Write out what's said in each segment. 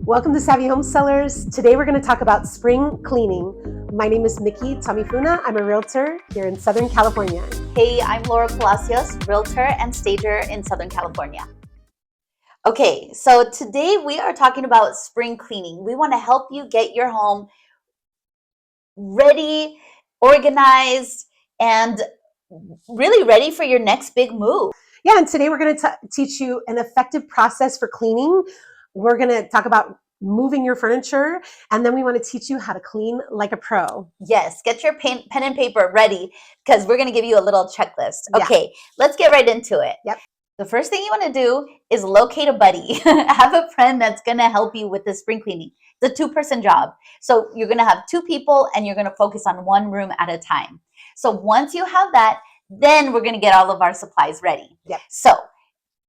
Welcome to Savvy Home Sellers. Today we're going to talk about spring cleaning. My name is Nikki Tameifuna. I'm a realtor here in Southern California. Hey, I'm Laura Palacios, realtor and stager in Southern California. Okay, so today we are talking about spring cleaning. We want to help you get your home ready, organized, and really ready for your next big move. Yeah, and today we're going to teach you an effective process for cleaning. We're going to talk about moving your furniture, and then we want to teach you how to clean like a pro. Yes, get your pen and paper ready because we're going to give you a little checklist. Yeah. Okay, let's get right into it. Yep. The first thing you want to do is locate a buddy. Have a friend that's going to help you with the spring cleaning. It's a two-person job. So you're going to have two people and you're going to focus on one room at a time. So once you have that, then we're going to get all of our supplies ready. Yep. So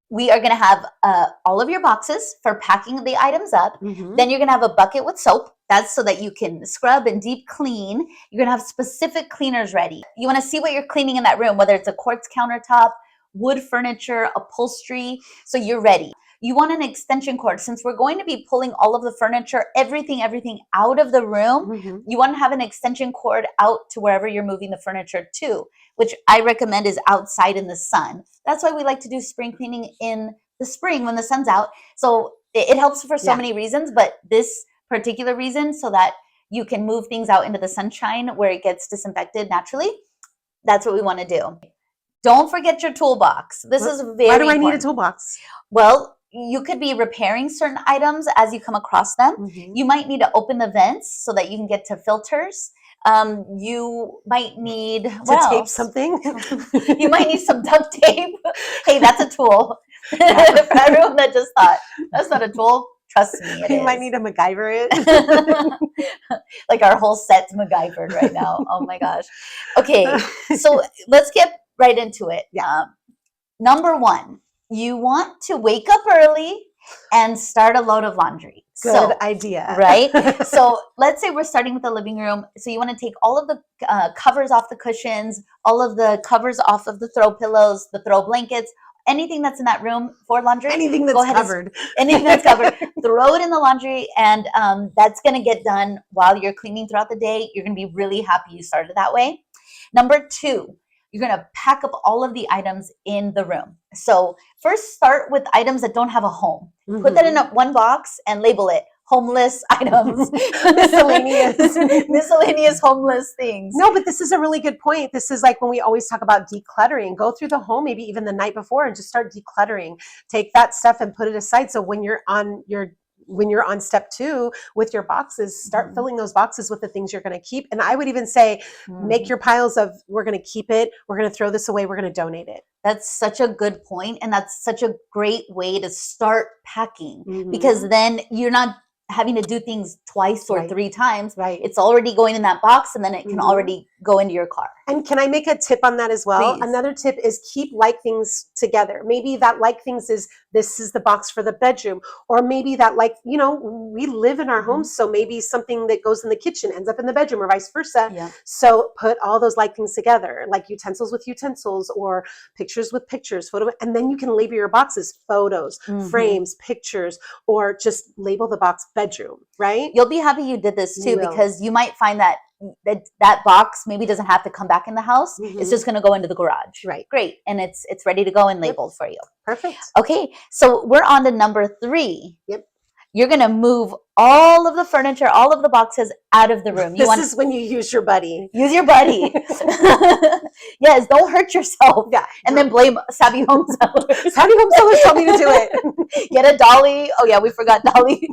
we are going to have all of your boxes for packing the items up. Mm-hmm. Then you're going to have a bucket with soap. That's so that you can scrub and deep clean. You're going to have specific cleaners ready. You want to see what you're cleaning in that room, whether it's a quartz countertop, wood furniture, upholstery, so you're ready. You want an extension cord. Since we're going to be pulling all of the furniture, everything out of the room, Mm-hmm. you want to have an extension cord out to wherever you're moving the furniture to, which I recommend is outside in the sun. That's why we like to do spring cleaning in the spring when the sun's out. So it helps for so many reasons, but this particular reason, so that you can move things out into the sunshine where it gets disinfected naturally. That's what we want to do. Don't forget your toolbox. This is very important. Why do I need a toolbox? Well, you could be repairing certain items as you come across them. Mm-hmm. You might need to open the vents so that you can get to filters. You might need To tape something. You might need some duct tape. Hey, that's a tool. For everyone that just thought that's not a tool, trust me, it You is. might need to MacGyver it. Like our whole set's MacGyvered right now. Oh my gosh. Okay, so let's get right into it. Yeah. Number one, you want to wake up early and start a load of laundry. Good idea. Right? So let's say we're starting with the living room. So you want to take all of the covers off the cushions, all of the covers off of the throw pillows, the throw blankets, anything that's in that room for laundry. Anything that's covered. Anything that's covered. Throw it in the laundry, and that's going to get done while you're cleaning throughout the day. You're going to be really happy you started that way. Number two, you're going to pack up all of the items in the room. So first start with items that don't have a home. Mm-hmm. Put that in one box and label it homeless items. Miscellaneous homeless things. No, but this is a really good point. This is like when we always talk about decluttering. Go through the home, maybe even the night before, and just start decluttering. Take that stuff and put it aside. So when you're on step two with your boxes, start filling those boxes with the things you're going to keep. And I would even say, make your piles of, we're going to keep it, we're going to throw this away, we're going to donate it. That's such a good point, and that's such a great way to start packing, because then you're not having to do things twice or three times. Right. It's already going in that box, and then it can already go into your car. And can I make a tip on that as well? Please. Another tip is keep like things together. Maybe that like things is, this is the box for the bedroom. Or maybe that we live in our homes, so maybe something that goes in the kitchen ends up in the bedroom or vice versa. Yeah. So put all those like things together, like utensils with utensils or pictures with pictures, and then you can label your boxes, photos, frames, pictures, or just label the box bedroom, right? You'll be happy you did this too, because you might find that that box maybe doesn't have to come back in the house. It's just going to go into the garage. Right. Great. And it's ready to go and labeled for you. Perfect. Okay. So we're on to number three. Yep. You're going to move all of the furniture, all of the boxes out of the room. This is when you use your buddy. Use your buddy. Yes, don't hurt yourself. Yeah. And then blame Savvy Home Sellers. Savvy Home Sellers told me to do it. Get a Dolly. Oh yeah, we forgot Dolly.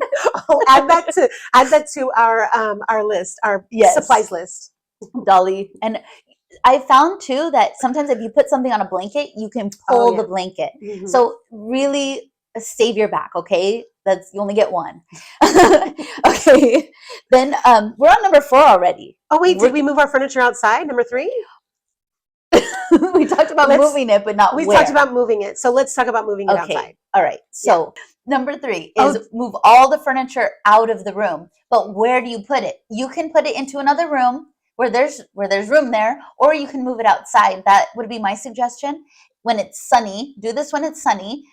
Add that to our list, our supplies list. Dolly. And I found too that sometimes if you put something on a blanket, you can pull the blanket. So really save your back, okay? You only get one. Okay. Then we're on number 4 already. Oh wait, did we move our furniture outside? Number 3? We talked about moving it, but not we where. talked about moving it. So let's talk about moving it outside. All right. So number 3 is move all the furniture out of the room. But where do you put it? You can put it into another room where there's room there, or you can move it outside. That would be my suggestion. When it's sunny, do this when it's sunny.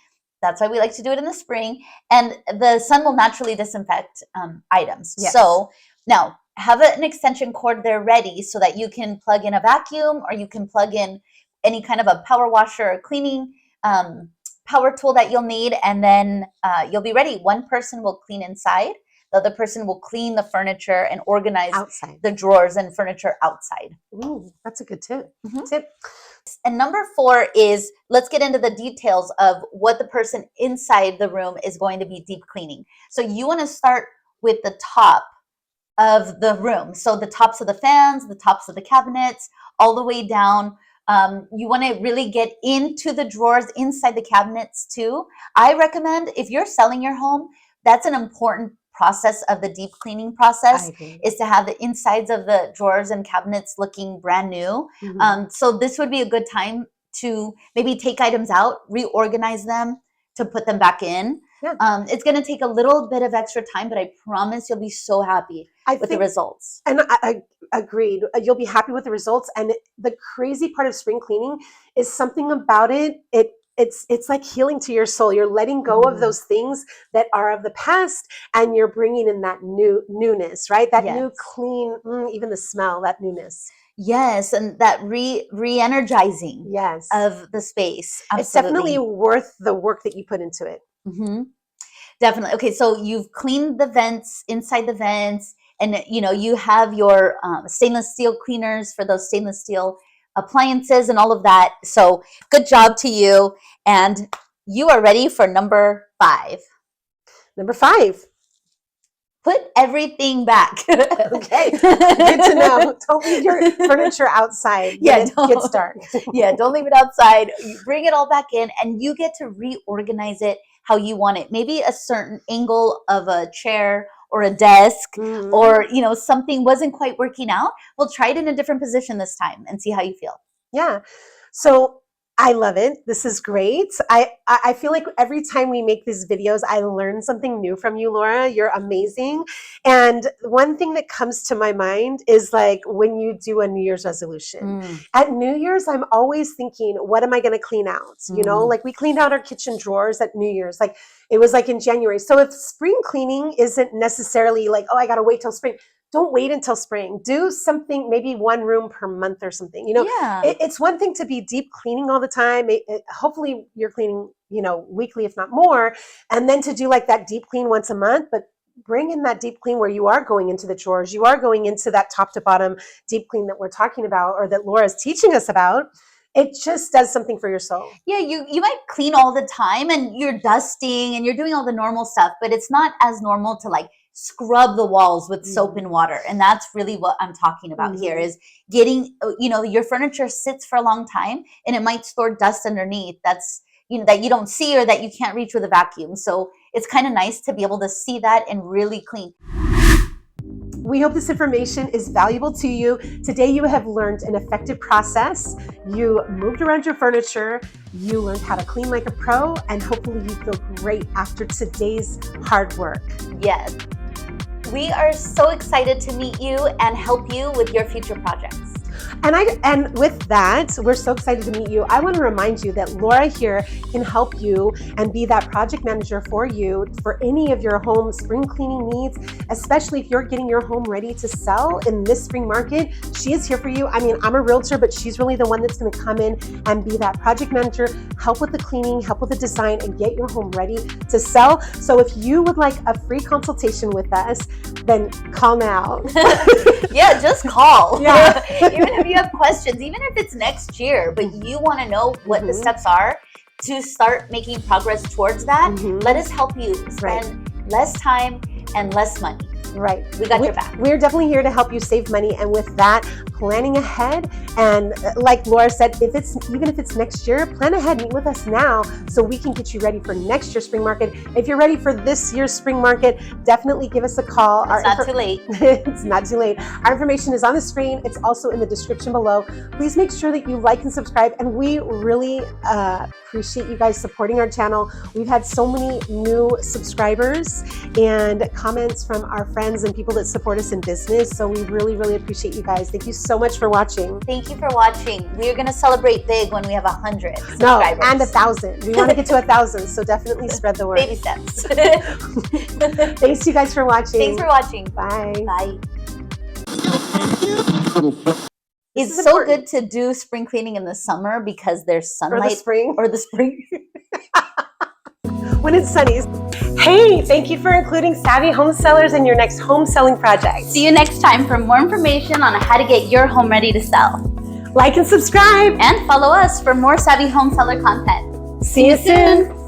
That's why we like to do it in the spring. And the sun will naturally disinfect items. Yes. So now have an extension cord there ready so that you can plug in a vacuum, or you can plug in any kind of a power washer or cleaning power tool that you'll need. And then you'll be ready. One person will clean inside. The other person will clean the furniture and organize Outside. the drawers and furniture outside. Ooh, that's a good tip. Mhm. Tip. And number 4 is, let's get into the details of what the person inside the room is going to be deep cleaning. So you want to start with the top of the room. So the tops of the fans, the tops of the cabinets, all the way down. You want to really get into the drawers inside the cabinets too. I recommend, if you're selling your home, that's an important process of the deep cleaning process, is to have the insides of the drawers and cabinets looking brand new. So this would be a good time to maybe take items out, reorganize them, to put them back in. Yeah. It's going to take a little bit of extra time, but I promise you'll be so happy with the results. And I agreed. You'll be happy with the results. And the crazy part of spring cleaning is something about it. It's like healing to your soul. You're letting go of those things that are of the past, and you're bringing in that newness, right? That new clean, even the smell, that newness. Yes, and that re-energizing of the space. Absolutely. It's definitely worth the work that you put into it. Definitely. Okay, so you've cleaned the vents, inside the vents, and you have your stainless steel cleaners for those stainless steel appliances and all of that. So good job to you. And you are ready for number 5. Number 5. Put everything back. Okay, good to know. Don't leave your furniture outside. It gets dark. Don't leave it outside. You bring it all back in, and you get to reorganize it how you want it. Maybe a certain angle of a chair or a desk, or something wasn't quite working out. We'll try it in a different position this time and see how you feel. Yeah. So I love it. This is great. I feel like every time we make these videos, I learn something new from you, Laura. You're amazing. And one thing that comes to my mind is like when you do a New Year's resolution. At New Year's, I'm always thinking, what am I going to clean out? Like we cleaned out our kitchen drawers at New Year's. Like it was like in January. So if spring cleaning isn't necessarily like, oh, I got to wait till spring. Don't wait until spring. Do something, maybe one room per month or something. It's one thing to be deep cleaning all the time. Hopefully you're cleaning, weekly, if not more. And then to do like that deep clean once a month, but bring in that deep clean where you are going into the drawers. You are going into that top to bottom deep clean that we're talking about, or that Laura's teaching us about. It just does something for your soul. Yeah, you might clean all the time and you're dusting and you're doing all the normal stuff, but it's not as normal to like scrub the walls with soap and water. And that's really what I'm talking about here, is getting, your furniture sits for a long time and it might store dust underneath that's, that you don't see or that you can't reach with a vacuum. So it's kind of nice to be able to see that and really clean. We hope this information is valuable to you. Today you have learned an effective process. You moved around your furniture. You learned how to clean like a pro, and hopefully you feel great after today's hard work. Yes. We are so excited to meet you and help you with your future projects. And with that, we're so excited to meet you. I want to remind you that Laura here can help you and be that project manager for you for any of your home spring cleaning needs, especially if you're getting your home ready to sell in this spring market. She is here for you. I mean, I'm a realtor, but she's really the one that's going to come in and be that project manager, help with the cleaning, help with the design, and get your home ready to sell. So if you would like a free consultation with us, then call now. Yeah, just call. Yeah. Even if you have questions, even if it's next year, but you want to know what the steps are to start making progress towards that, let us help you spend less time and less money. Right. We got your back. We're definitely here to help you save money. And with that, planning ahead. And like Laura said, even if it's next year, plan ahead, meet with us now so we can get you ready for next year's spring market. If you're ready for this year's spring market, definitely give us a call. It's not too late. It's not too late. Our information is on the screen. It's also in the description below. Please make sure that you like and subscribe. And we really appreciate you guys supporting our channel. We've had so many new subscribers and comments from our friends friends and people that support us in business. So we really, really appreciate you guys. Thank you so much for watching. Thank you for watching. We're going to celebrate big when we have 100 subscribers. No, and 1,000. We want to get to 1,000. So definitely spread the word. Baby steps. Thanks you guys for watching. Thanks for watching. Bye. Bye. It's so important. good to do spring cleaning in the summer because there's sunlight. Or the spring. Or the spring. When it's sunny. Hey, thank you for including savvy home sellers in your next home selling project. See you next time for more information on how to get your home ready to sell. Like and subscribe. And follow us for more savvy home seller content. See you soon.